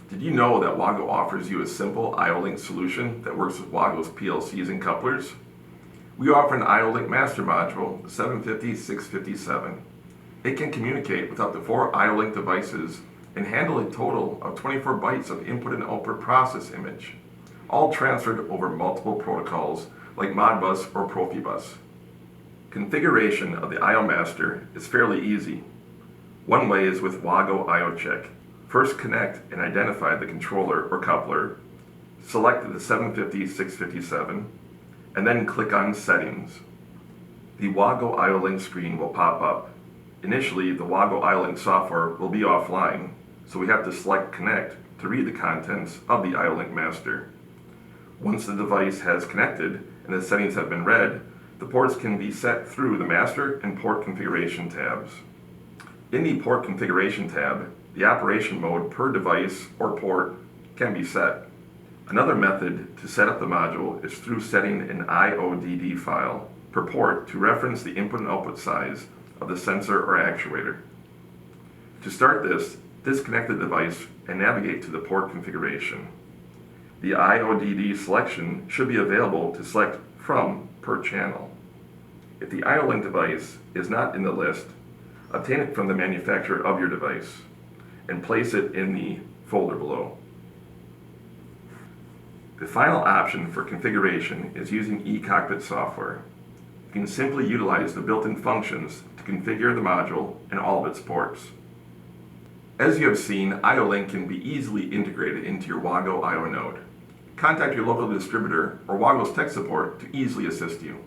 Did you know that WAGO offers you a simple IO-Link solution that works with WAGO's PLCs and couplers? We offer an IO-Link master module, the 750-657. It can communicate with up to 4 IO-Link devices and handle a total of 24 bytes of input and output process image, all transferred over multiple protocols like Modbus or Profibus. Configuration of the IO master is fairly easy. One way is with WAGO IO Check. First connect and identify the controller or coupler, select the 750-657, and then click on Settings. The WAGO IO-Link screen will pop up. Initially, the WAGO IO-Link software will be offline, so we have to select Connect to read the contents of the IO-Link master. Once the device has connected and the settings have been read, the ports can be set through the Master and Port Configuration tabs. In the Port Configuration tab, the operation mode per device or port can be set. Another method to set up the module is through setting an IODD file per port to reference the input and output size of the sensor or actuator. To start this, disconnect the device and navigate to the port configuration. The IODD selection should be available to select from per channel. If the IO-Link device is not in the list, obtain it from the manufacturer of your device and place it in the folder below. The final option for configuration is using E-Cockpit Software. You can simply utilize the built-in functions to configure the module and all of its ports. As you have seen, IO-Link can be easily integrated into your WAGO IO node. Contact your local distributor or WAGO's tech support to easily assist you.